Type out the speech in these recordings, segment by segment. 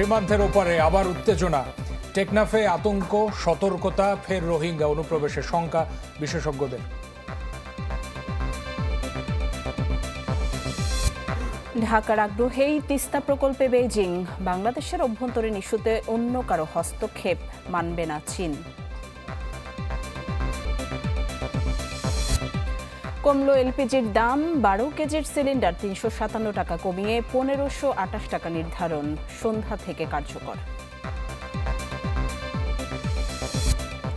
সীমান্তের ওপারে আবার উত্তেজনা, টেকনাফে আতঙ্ক, সতর্কতা, ফের রোহিঙ্গা অনুপ্রবেশের শঙ্কা বিশেষজ্ঞদের। ঢাকার আগ্রহেই তিস্তা প্রকল্পে বেইজিং, বাংলাদেশের অভ্যন্তরীণ ইস্যুতে অন্য কারো হস্তক্ষেপ মানবে না চীন। কমলো এলপিজির দাম, 12 কেজির সিলিন্ডার 357 টাকা কমিয়ে 1528 টাকা নির্ধারণ, সন্ধ্যা থেকে কার্যকর।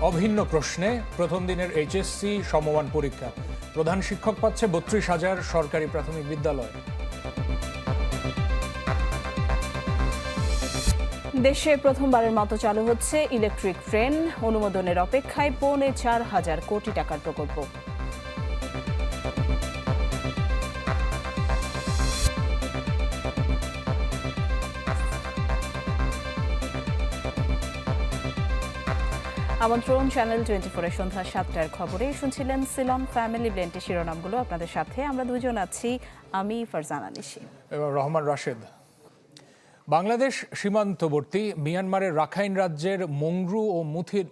অভিন্ন প্রশ্নে প্রথম দিনের এইচএসসি সমমান পরীক্ষা, প্রধান শিক্ষক পাচ্ছে 32,000 সরকারি প্রাথমিক বিদ্যালয়। দেশে প্রথমবারের মতো চালু হচ্ছে ইলেকট্রিক ট্রেন, অনুমোদনের অপেক্ষায় 4,500 কোটি টাকার প্রকল্প। আমন্ত্রণ চ্যানেল 24-এর সন্ধ্যা 7টার খবরে। শুনছিলেন সিলন ফ্যামিলি ব্লেন্ডের শিরোনামগুলো। আপনাদের সাথে আমরা দুজন আছি, আমি ফারজানা নিশি এবং রহমান রাশেদ। বাংলাদেশ সীমান্তবর্তী মিয়ানমারের রাখাইন রাজ্যের মংরু ও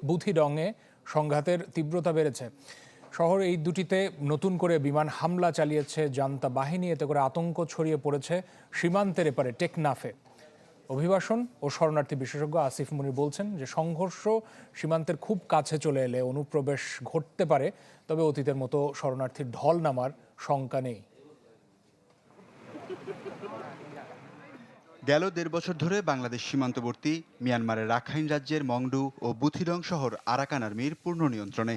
বুথিডংয়ে সংঘাতের তীব্রতা বেড়েছে। শহর এই দুটিতে নতুন করে বিমান হামলা চালিয়েছে জান্তা বাহিনী। এতে করে আতঙ্ক ছড়িয়ে পড়েছে সীমান্তের এপারে টেকনাফে। অভিবাসন ও শরণার্থী বিশেষজ্ঞ আসিফ মুনির বলছেন যে সংঘর্ষ সীমান্তের খুব কাছে চলে এলে অনুপ্রবেশ ঘটতে পারে, তবে অতীতের মতো শরণার্থীর ঢল নামার শঙ্কা নেই। গেল 1.5 বছর ধরে বাংলাদেশ সীমান্তবর্তী মিয়ানমারের রাখাইন রাজ্যের মংডু ও বুথিডং শহর আরাকান আর্মির পূর্ণ নিয়ন্ত্রণে।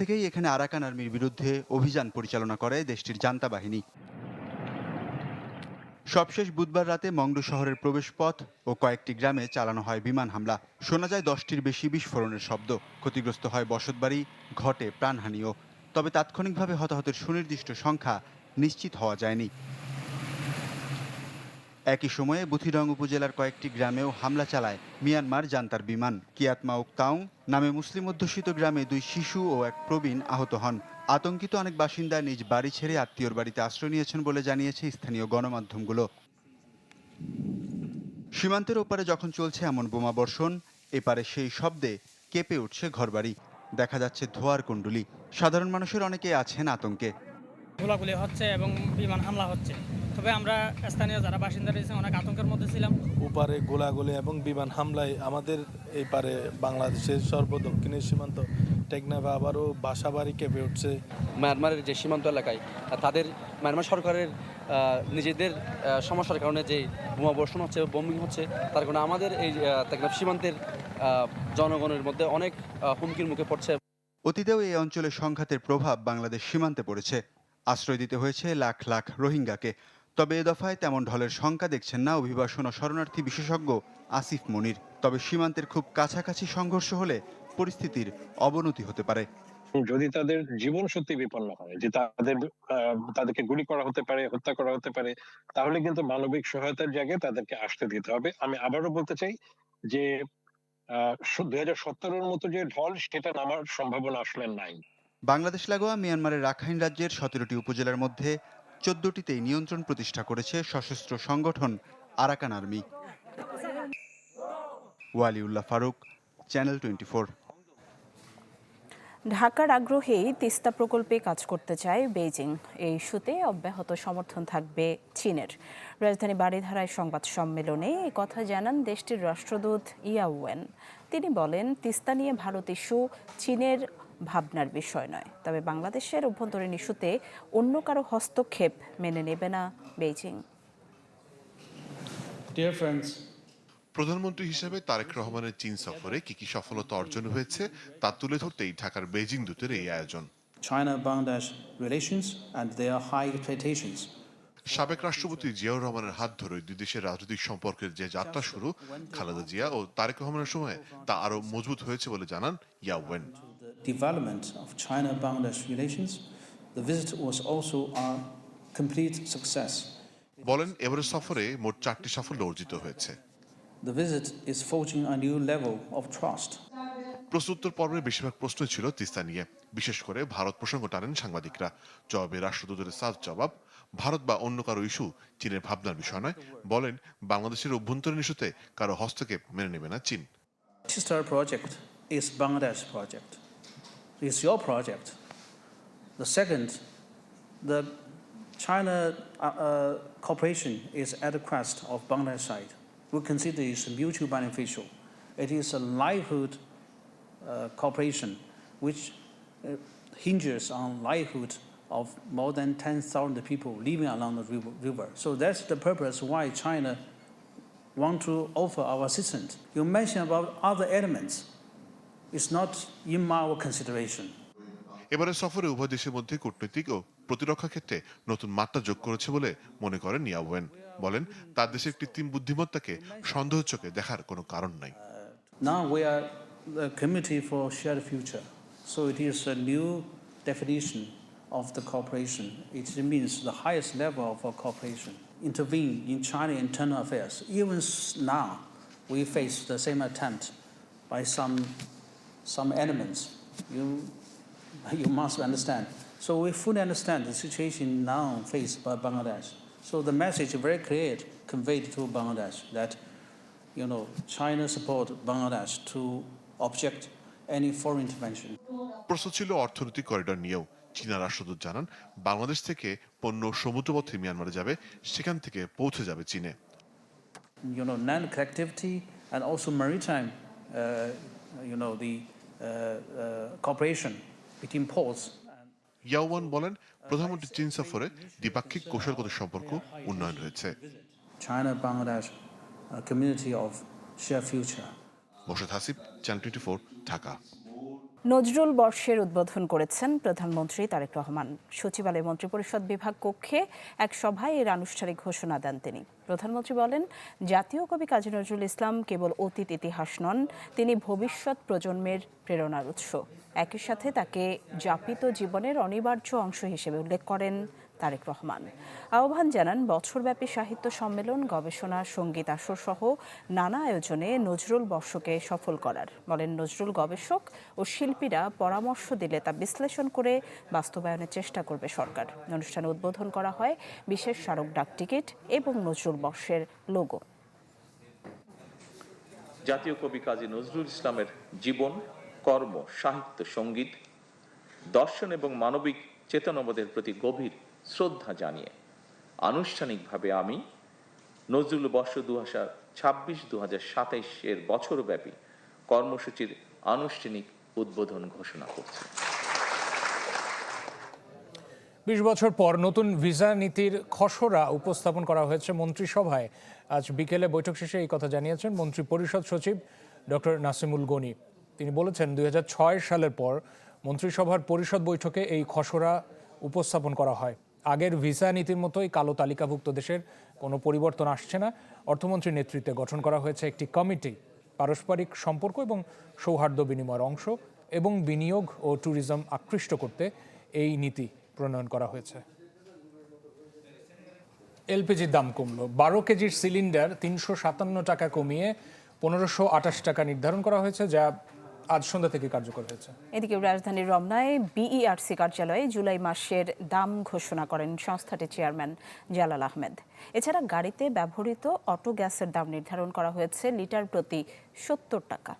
থেকেই এখানে আরাকান আর্মির বিরুদ্ধে অভিযান পরিচালনা করে দেশটির জান্তা বাহিনী। সবশেষ বুধবার রাতে মংডু শহরের প্রবেশপথ ও কয়েকটি গ্রামে চালানো হয় বিমান হামলা। শোনা যায় 10টির বেশি বিস্ফোরণের শব্দ। ক্ষতিগ্রস্ত হয় বসতবাড়ি, ঘটে প্রাণহানিও। তবে তাৎক্ষণিকভাবে হতাহতের সুনির্দিষ্ট সংখ্যা নিশ্চিত হওয়া যায়নি। একই সময়ে বুথিডং উপজেলার কয়েকটি গ্রামেও হামলা চালায় মিয়ানমার জান্তার বিমান। কিয়াতমাউক তাউং নামে মুসলিম অধ্যুষিত গ্রামে 2 শিশু ও 1 প্রবীণ আহত হন। আতঙ্কিত অনেক বাসিন্দা নিজ বাড়ি ছেড়ে আত্মীয়র বাড়িতে আশ্রয় নিয়েছেন বলে জানিয়েছে স্থানীয় গণমাধ্যমগুলো। সীমান্তের ওপারে যখন চলছে এমন বোমা বর্ষণ, এপারে সেই শব্দে কেঁপে উঠছে ঘরবাড়ি। দেখা যাচ্ছে ধোঁয়ার কুণ্ডুলি। সাধারণ মানুষের অনেকেই আছেন আতঙ্কে। গোলাগুলি হচ্ছে এবং বিমান হামলা হচ্ছে, তবে আমরা স্থানীয় যারা বাসিন্দা রয়েছে অনেক আতঙ্কের মধ্যে ছিলাম। ওপারে গোলাগুলি এবং বিমান হামলায় আমাদের এই পারে বাংলাদেশের সর্বদক্ষিণের সীমান্ত টেকনাফে আবারও বাসাবাড়ি কেঁপে উঠছে। মায়ানমারের যে সীমান্ত এলাকায় তাদের মায়ানমার সরকারের নিজেদের সমস্যার কারণে যে বোমাবর্ষণ হচ্ছে, বোমিং হচ্ছে, তার কারণে আমাদের এই টেকনাফ সীমান্তের জনগণের মধ্যে অনেক হুমকির মুখে পড়ছে। অতীতেও এই অঞ্চলে সংঘাতের প্রভাব বাংলাদেশ সীমান্তে পড়েছে। আশ্রয় দিতে হয়েছে লাখ লাখ রোহিঙ্গাকে। তবে এ দফায় তেমন ঢলের শঙ্কা দেখছেন না অভিবাসন ও শরণার্থী বিশেষজ্ঞ আসিফ মুনির। তবে সীমান্তের খুব কাছাকাছি সংঘর্ষ হলে পরিস্থিতির অবনতি হতে পারে। যদি তাদের জীবন সত্যি বিপন্ন হয়, যে তাদেরকে গুলি করা হতে পারে, হত্যা করা হতে পারে, তাহলে কিন্তু মানবিক সহায়তার জায়গায় তাদেরকে আসতে দিতে হবে। আমি আবারও বলতে চাই যে 2017-এর মতো যে ঢল, সেটা নামার সম্ভাবনা আসলে নাই। বাংলাদেশ লাগোয়া মিয়ানমারের রাখাইন রাজ্যের 17টি উপজেলার মধ্যে 14টিতেই নিয়ন্ত্রণ প্রতিষ্ঠা করেছে সশস্ত্র সংগঠন Arakan Army. Waliullah Faruk, channel 24। ঢাকার আগ্রহেই তিস্তা প্রকল্পে কাজ করতে চায় বেইজিং। এই ইস্যুতে অব্যাহত সমর্থন থাকবে চীনের। রাজধানী বারিধারায় সংবাদ সম্মেলনে কথা জানান দেশটির রাষ্ট্রদূত ইয়াওয়েন। তিনি বলেন, তিস্তা নিয়ে ভারত ইস্যু চীনের ভাবনার বিষয় নয়, তবে বাংলাদেশের অভ্যন্তরীণ ইস্যুতে অন্য কারো হস্তক্ষেপ মেনে নেবে না বেইজিং। প্রধানমন্ত্রী হিসেবে তারেক রহমানের চীন সফরে কি সফলতা অর্জন হয়েছে তা তুলে ধরতেই ঢাকার বেইজিং দূতের এই আয়োজন। China-Bangladesh relations and their high expectations. সাবেক রাষ্ট্রপতি জিয়াউর রহমানের হাত ধরে দুই দেশের রাজনৈতিক সম্পর্কের যে যাত্রা শুরু খালেদা জিয়া ও তারেক রহমানের সময়, তা আরো মজবুত হয়েছে বলে জানান ইয়াওয়েন। Development of China-Bangladesh relations, the visit was also a complete success. বলেন, এবারের সফরে মোট 4টি সাফল্য অর্জিত হয়েছে। The visit is forging a new level of trust. প্রশ্নোত্তর পর্বের বেশিরভাগ প্রশ্ন ছিল তিস্তা নিয়ে। বিশেষ করে ভারত প্রসঙ্গ টানেন সাংবাদিকরা। জবাবে রাষ্ট্রদূতের সাফ জবাব, ভারত বা অন্য কারো ইস্যু চীনের ভাবনার বিষয় নয়। বলেন, বাংলাদেশের অভ্যন্তরীণ ইস্যুতে কারো হস্তক্ষেপ মেনে নেবে না চীন। Tistar project is Bangladesh project. It's your project. The second, the China cooperation is at the request of Bangladesh side. We consider it mutually beneficial. It is a livelihood cooperation which hinges on livelihood of more than 10,000 people living along the river. So that's the purpose why China want to offer our assistance. You mentioned about other elements. It's not in our consideration. এবারে সফরে উভয় দেশের মধ্যে কূটনৈতিক ও প্রতিরক্ষা ক্ষেত্রে নতুন মাত্রা যোগ করেছে বলে মনে করেন ইয়াওয়েন। বলেন, তার দেশের কৃত্রিম বুদ্ধিমত্তাকে সন্দেহ চোখে দেখার কোনো কারণ নাই। Now we are the Committee for Shared Future. So it is a new definition of the cooperation. It means the highest level of our cooperation. Intervene in China internal affairs. Even now, we face the same attempt by some elements. You must understand. So we fully understand the situation now faced by Bangladesh. So the message is very clear conveyed to Bangladesh that China support Bangladesh to object any foreign intervention. প্রশ্ন ছিল অর্থনৈতিক corridor নিয়েও। চীনা রাষ্ট্রদূত জানান, বাংলাদেশ থেকে পণ্য সমুদ্রপথে মিয়ানমারে যাবে, সেখান থেকে পৌঁছে যাবে চীনে। Land connectivity and also maritime, the cooperation between ports. ইয়াওয়ান বলেন, প্রধানমন্ত্রী চীন সফরে দ্বিপাক্ষিক কৌশলগত সম্পর্ক উন্নয়ন হয়েছে। China-Bangladesh community of shared future. Morshed Hasib, channel 24, Dhaka. Nazrul বর্ষের উদ্বোধন করেছেন প্রধানমন্ত্রী তারেক রহমান। সচিবালয় মন্ত্রিপরিষদ বিভাগ কক্ষে এক সভায় এর আনুষ্ঠানিক ঘোষণা দেন তিনি। প্রধানমন্ত্রী বলেন, জাতীয় কবি কাজী নজরুল ইসলাম কেবল অতীত ইতিহাস নন, তিনি ভবিষ্যৎ প্রজন্মের প্রেরণার উৎস। একই সাথে তাকে যাপিত জীবনের অনিবার্য অংশ হিসেবে উল্লেখ করেন তারেক রহমান। আহ্বান জানান বছরব্যাপী সাহিত্য সম্মেলন, গবেষণা, সঙ্গীত আসর সহ নানা আয়োজনে নজরুল বর্ষকে সফল করার। বলেন, নজরুল গবেষক ও শিল্পীরা পরামর্শ দিলে তা বিশ্লেষণ করে বাস্তবায়নের চেষ্টা করবে সরকার। অনুষ্ঠানে উদ্বোধন করা হয় বিশেষ স্মারক ডাক টিকিট এবং নজরুল বর্ষের লোগো। জাতীয় কবি কাজী নজরুল ইসলামের জীবন, কর্ম, সাহিত্য, সঙ্গীত, দর্শন এবং মানবিক চেতনাবোধের প্রতি গভীর শ্রদ্ধা জানিয়ে আনুষ্ঠানিকভাবে আমি নজরুল বর্ষ 2026-2027 এর বছরব্যাপী কর্মসূচির আনুষ্ঠানিক উদ্বোধন ঘোষণা করছি। 20 বছর পর নতুন ভিসা নীতির খসড়া উপস্থাপন করা হয়েছে মন্ত্রিসভায়। আজ বিকেলে বৈঠক শেষে এই কথা জানিয়েছেন মন্ত্রী পরিষদ সচিব ডক্টর নাসিমুল গনি। তিনি বলেছেন, 2006 সালের পর মন্ত্রিসভার পরিষদ বৈঠকে এই খসড়া উপস্থাপন করা হয়। আগের ভিসা নীতির মতোই কালো তালিকাভুক্ত দেশের কোনো পরিবর্তন আসছে না। অর্থমন্ত্রীর নেতৃত্বে গঠন করা হয়েছে একটি কমিটি। পারস্পরিক সম্পর্ক এবং সৌহার্দ্য বিনিময়ের অংশ এবং বিনিয়োগ ও ট্যুরিজম আকৃষ্ট করতে এই নীতি প্রণয়ন করা হয়েছে। এলপিজির দাম কমল। 12 কেজির সিলিন্ডার 357 টাকা কমিয়ে 1528 টাকা নির্ধারণ করা হয়েছে, যা আজ সন্ধ্যা থেকে কার্যকর হয়েছে। এদিকে রাজধানীর রমনায় বিইআরসি কার্যালয়ে জুলাই মাসের দাম ঘোষণা করেন সংস্থাটির চেয়ারম্যান জালাল আহমেদ। এছাড়া গাড়িতে ব্যবহৃত অটো গ্যাসের দাম নির্ধারণ করা হয়েছে লিটার প্রতি 70 টাকা।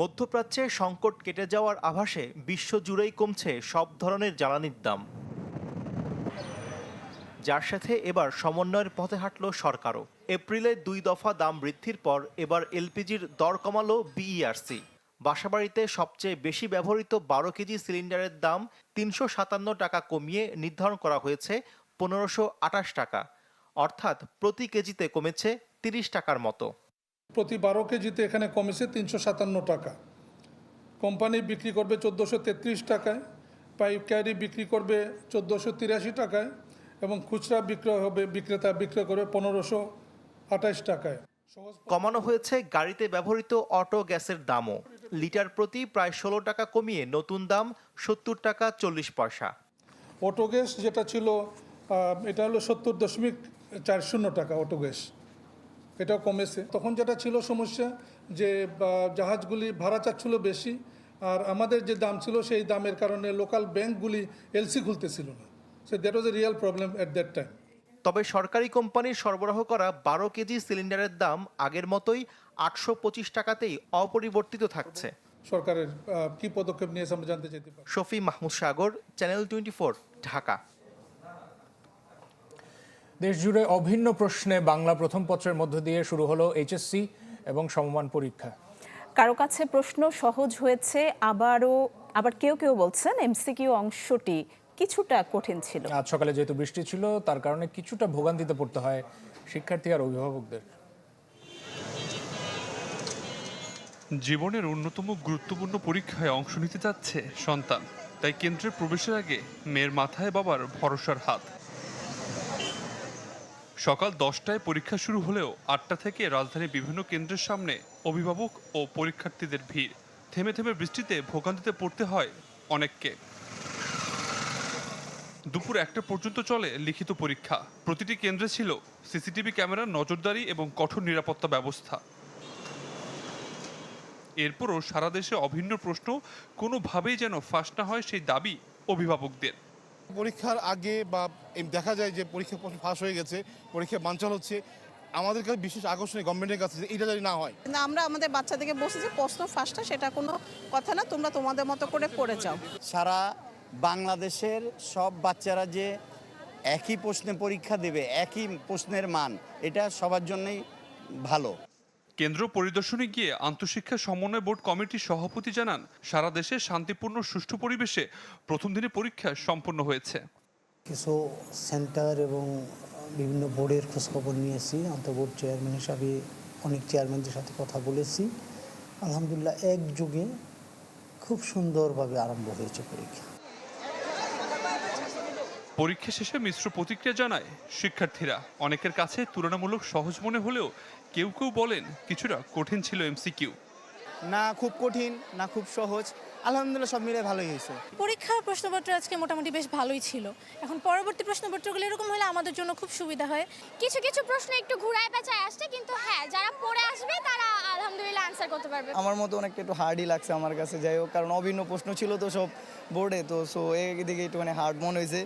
মধ্যপ্রাচ্যে সংকট কেটে যাওয়ার আভাসে বিশ্বজুড়েই কমছে সব ধরনের জ্বালানির দাম, যার সাথে এবার সমন্বয়ের পথে হাঁটল সরকারও। এপ্রিলে 2 দফা দাম বৃদ্ধির পর এবার এলপিজির দর কমালো বিইআরসি। বাসাবাড়িতে সবচেয়ে বেশি ব্যবহৃত 12 কেজি সিলিন্ডারের দাম 357 টাকা কমিয়ে নির্ধারণ করা হয়েছে 1528 টাকা, অর্থাৎ প্রতি কেজিতে কমেছে 30 টাকার মতো। প্রতি 12 কেজিতে এখানে কমেছে 357 টাকা। কোম্পানি বিক্রি করবে 1433 টাকায়, পাইকারি বিক্রি করবে 1483 টাকায় এবং খুচরা বিক্রেতা বিক্রয় করবে 1528 টাকায়। কমানো হয়েছে গাড়িতে ব্যবহৃত অটো গ্যাসের দামও। লিটার প্রতি প্রায় 16 টাকা কমিয়ে নতুন দাম 70 টাকা 40 পয়সা। অটো গ্যাস যেটা ছিল এটা হলো 70.40 টাকা অটো গ্যাস, এটাও কমেছে। তখন যেটা ছিল সমস্যা যে জাহাজগুলি ভাড়া চাচ্ছিল বেশি, আর আমাদের যে দাম ছিল সেই দামের কারণে লোকাল ব্যাংকগুলি এলসি খুলতেছিল না। So that was A real problem at that time. তবে সরকারি কোম্পানির সরবরাহ করা 12 কেজি সিলিন্ডারের দাম আগের মতোই 825 টাকাতেই অপরিবর্তিত থাকছে। সরকারের কি পদক্ষেপ নিয়েছে আমরা জানতে চাইতে পারি। শফি মাহমুদ সাগর, চ্যানেল 24, ঢাকা। দেশজুড়ে অভিন্ন প্রশ্নে বাংলা প্রথম পত্রের মধ্য দিয়ে শুরু হলো এইচএসসি এবং সমমান পরীক্ষা। কারো কাছে প্রশ্ন সহজ হয়েছে, আবার কেউ কেউ বলছেন এমসিকিউ অংশটি কিছুটা কঠিন ছিল। আজ সকালে যেহেতু বৃষ্টি ছিল তার কারণে কিছুটা ভোগান্তিতে পড়তে হয় শিক্ষার্থী আর অভিভাবকদের। জীবনের অন্যতম গুরুত্বপূর্ণ পরীক্ষায় অংশ নিতে যাচ্ছে সন্তান, তাই কেন্দ্রে প্রবেশের আগে মেয়ের মাথায় বাবার ভরসার হাত। সকাল 10টায় পরীক্ষা শুরু হলেও 8টা থেকে রাজধানীর বিভিন্ন কেন্দ্রের সামনে অভিভাবক ও পরীক্ষার্থীদের ভিড়। থেমে থেমে বৃষ্টিতে ভোগান্তিতে পড়তে হয় অনেককে। দুপুর 1টা পর্যন্ত চলে লিখিত পরীক্ষা। প্রতিটি কেন্দ্রে ছিল সিসিটিভি ক্যামেরার নজরদারি এবং কঠোর নিরাপত্তা ব্যবস্থা। এরপরও সারা দেশে অভিন্ন প্রশ্ন কোনোভাবেই যেন ফাঁস না হয় সেই দাবি অভিভাবকদের। পরীক্ষার আগে বা দেখা যায় যে পরীক্ষা ফাঁস হয়ে গেছে, পরীক্ষা বানচাল হচ্ছে, আমাদের কাছে বিশেষ আকর্ষণীয় গভর্নমেন্টের কাছে এটা যদি না হয়। আমরা আমাদের বাচ্চাদেরকে বলছি যে প্রশ্ন ফাঁসটা সেটা কোনো কথা না, তোমরা তোমাদের মতো করে পড়ে যাও। সারা বাংলাদেশের সব বাচ্চারা যে একই প্রশ্নে পরীক্ষা দেবে, একই প্রশ্নের মান, এটা সবার জন্যই ভালো। কেন্দ্র পরিদর্শনে গিয়ে আন্তঃশিক্ষা সমন্বয় বোর্ড কমিটির সভাপতি জানান, সারা দেশে শান্তিপূর্ণ সুষ্ঠু পরিবেশে প্রথম দিনে পরীক্ষা সম্পন্ন হয়েছে। কিছু সেন্টার এবং বিভিন্ন বোর্ডের খোঁজখবর নিয়েছি, আন্তঃবোর্ড চেয়ারম্যান হিসাবে অনেক চেয়ারম্যানদের সাথে কথা বলেছি। আলহামদুলিল্লাহ একযোগে খুব সুন্দরভাবে আরম্ভ হয়েছে পরীক্ষা। পরীক্ষা শেষে মিশ্র প্রতিক্রিয়া জানায় শিক্ষার্থীরা। অনেকের কাছে তুলনামূলক সহজ মনে হলেও কেউ কেউ বলেন কিছুটা কঠিন ছিল এমসিকিউ। না খুব কঠিন, না খুব সহজ, আলহামদুলিল্লাহ সব মিলে ভালোই হয়েছে। পরীক্ষার প্রশ্নপত্র আজকে মোটামুটি বেশ ভালোই ছিল। এখন পরবর্তী প্রশ্নপত্রগুলো এরকম হলে আমাদের জন্য খুব সুবিধা হয়। কিছু কিছু প্রশ্ন একটু ঘুরায় পেঁচায় আসছে, কিন্তু হ্যাঁ যারা পড়ে আসবে তারা আলহামদুলিল্লাহ আনসার করতে পারবে। আমার মতো অনেকটা একটু হার্ডই লাগছে আমার কাছে, যাই হোক, কারণ অভিন্ন প্রশ্ন ছিল তো সব বোর্ডে, তো সো এদিকে একটু হার্ড মনে হয়েছে।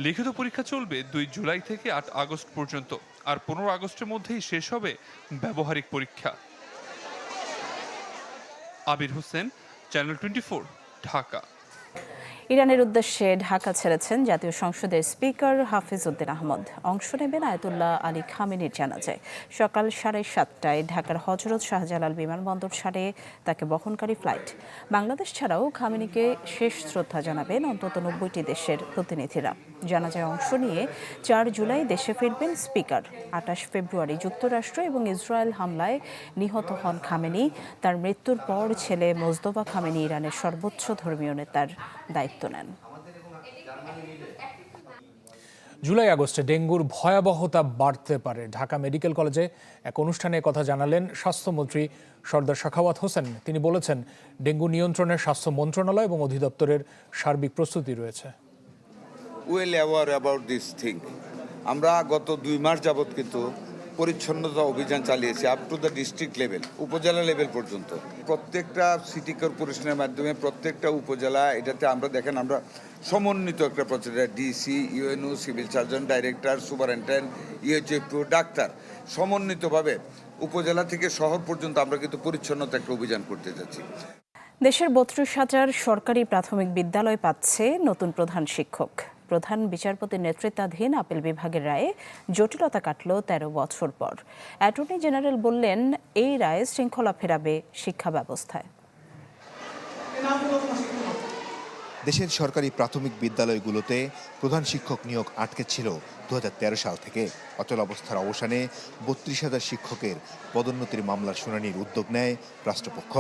লিখিত পরীক্ষা চলবে 2 জুলাই থেকে 8 আগস্ট পর্যন্ত, আর 15 আগস্টের মধ্যেই শেষ হবে ব্যবহারিক পরীক্ষা। আবির হোসেন, চ্যানেল 24, ঢাকা। ইরানের উদ্দেশ্যে ঢাকা ছেড়েছেন জাতীয় সংসদের স্পিকার হাফিজ উদ্দিন আহমদ। অংশ নেবেন আয়াতুল্লাহ আলী খামেনির জানাজায়। সকাল 7:30টায় ঢাকার হযরত শাহজালাল বিমানবন্দর ছাড়ে তাকে বহনকারী ফ্লাইট। বাংলাদেশ ছাড়াও খামেনিকে শেষ শ্রদ্ধা জানাবেন অন্তত 90টি দেশের প্রতিনিধিরা। জানাজায় অংশ নিয়ে 4 জুলাই দেশে ফিরবেন স্পিকার। 28 ফেব্রুয়ারি যুক্তরাষ্ট্র এবং ইসরায়েল হামলায় নিহত হন খামেনি। তার মৃত্যুর পর ছেলে মোজদোবা খামেনি ইরানের সর্বোচ্চ ধর্মীয় নেতার দায়িত্ব নেন। জুলাই আগস্টে ডেঙ্গুর ভয়াবহতা বাড়তে পারে। ঢাকা মেডিকেল কলেজে এক অনুষ্ঠানে কথা জানালেন স্বাস্থ্যমন্ত্রী সরদার সাখাওয়াত হোসেন। তিনি বলেছেন, ডেঙ্গু নিয়ন্ত্রণে স্বাস্থ্য মন্ত্রণালয় এবং অধিদপ্তরের সার্বিক প্রস্তুতি রয়েছে। Well aware about this thing. আমরা গত 2 মাস যাবৎ কিন্তু পরিচ্ছন্নতা অভিযান চালিয়েছি up to the district level, উপজেলা লেভেল পর্যন্ত। প্রত্যেকটা সিটি কর্পোরেশনের মাধ্যমে প্রত্যেকটা উপজেলা, এটাতে আমরা দেখেন আমরা সমন্বিত একটা প্রচেষ্টা, DC, UNO, civil surgeon, director, superintendent, UHFPO, doctor, সমন্বিতভাবে উপজেলা থেকে শহর পর্যন্ত আমরা কিন্তু পরিচ্ছন্নতা একটা অভিযান করতে যাচ্ছি। দেশের 32,000 সরকারি প্রাথমিক বিদ্যালয় পাচ্ছে নতুন প্রধান শিক্ষক। প্রধান বিচারপতির নেতৃত্বাধীন আপিল বিভাগের রায়ে জটিলতা কাটল 13 বছর পর। অ্যাটর্নি জেনারেল বললেন, এই রায় শৃঙ্খলা ফেরাবে শিক্ষা ব্যবস্থায়। দেশের সরকারি প্রাথমিক বিদ্যালয়গুলোতে প্রধান শিক্ষক নিয়োগ আটকে ছিল 2013 সাল থেকে। অচল অবস্থার অবসানে 32,000 শিক্ষকের পদোন্নতির মামলার শুনানির উদ্যোগ নেয় রাষ্ট্রপক্ষ।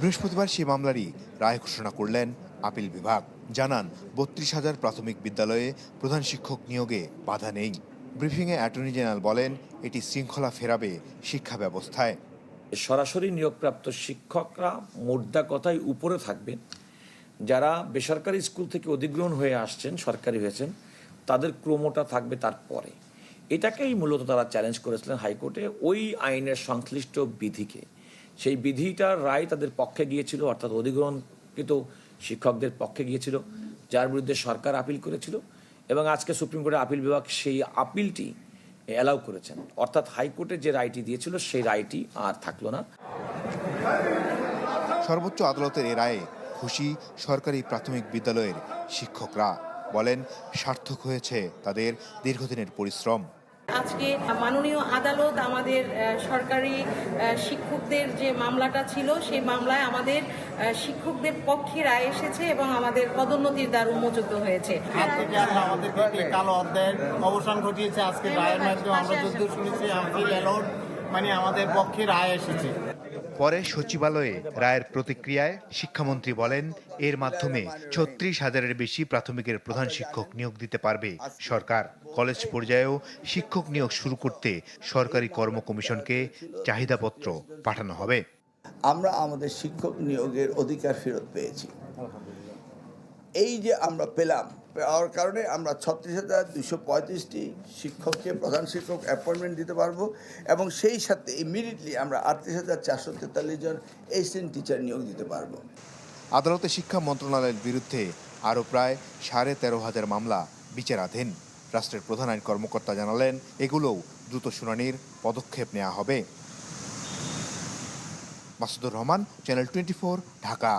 বৃহস্পতিবার সেই মামলারই রায় ঘোষণা করলেন আপিল বিভাগ। জানান, 32,000 প্রাথমিক বিদ্যালয়ে প্রধান শিক্ষক নিয়োগে বাধা নেই। ব্রিফিংয়ে অ্যাটর্নি জেনারেল বলেন, এটি শৃঙ্খলা ফেরাবে শিক্ষা ব্যবস্থায়। সরাসরি নিয়োগপ্রাপ্ত শিক্ষকরা মোদ্দা কথায় উপরে থাকবেন। যারা বেসরকারি স্কুল থেকে অধিগ্রহণ হয়ে আসছেন, সরকারি হয়েছেন, তাদের ক্রমটা থাকবে তারপরে। এটাকেই মূলত তারা চ্যালেঞ্জ করেছিলেন হাইকোর্টে, ওই আইনের সংশ্লিষ্ট বিধিকে। সেই বিধিটার রায় তাদের পক্ষে গিয়েছিল, অর্থাৎ অধিগ্রহণকৃত শিক্ষকদের পক্ষে গিয়েছিল, যার বিরুদ্ধে সরকার আপিল করেছিল এবং আজকে সুপ্রিম কোর্টের আপিল বিভাগ সেই আপিলটি অ্যালাউ করেছেন। অর্থাৎ হাইকোর্টে যে রায়টি দিয়েছিল সেই রায়টি আর থাকলো না। সর্বোচ্চ আদালতের এ রায়ে খুশি সরকারি প্রাথমিক বিদ্যালয়ের শিক্ষকরা। বলেন সার্থক হয়েছে তাদের দীর্ঘদিনের পরিশ্রম। আজকে মাননীয় আদালত আমাদের সরকারি শিক্ষকদের যে মামলাটা ছিল সেই মামলায় আমাদের শিক্ষকদের পক্ষে রায় এসেছে এবং আমাদের পদোন্নতির দ্বার উন্মোচিত হয়েছে। আমাদের কালো অধ্যায়ের অবসান ঘটিয়েছে আজকে রায়ের মাধ্যমে। আমরা যতদূর শুনেছি মানে আমাদের পক্ষে রায় এসেছে। পরে সচিবালয়ে রায়ের প্রতিক্রিয়ায় শিক্ষামন্ত্রী বলেন এর মাধ্যমে ৩৬,০০০-এর বেশি প্রাথমিকের প্রধান শিক্ষক নিয়োগ দিতে পারবে সরকার। কলেজ পর্যায়েও শিক্ষক নিয়োগ শুরু করতে সরকারি কর্ম কমিশনকে চাহিদাপত্র পাঠানো হবে। আমরা আমাদের শিক্ষক নিয়োগের অধিকার ফেরত পেয়েছি। এই যে আমরা পাওয়ার কারণে আমরা ৩৬,২৩৫টি শিক্ষককে প্রধান শিক্ষক অ্যাপয়েন্টমেন্ট দিতে পারবো এবং সেই সাথে ইমিডিয়েটলি আমরা ৩৮,৪৪৩ জন অ্যাসিস্ট্যান্ট টিচার নিয়োগ দিতে পারবো। আদালতে শিক্ষা মন্ত্রণালয়ের বিরুদ্ধে আরও প্রায় ১৩,৫০০ মামলা বিচারাধীন। রাষ্ট্রের প্রধান আইন কর্মকর্তা জানালেন এগুলোও দ্রুত শুনানির পদক্ষেপ নেওয়া হবে। মাসুদুর রহমান, চ্যানেল 24, ঢাকা।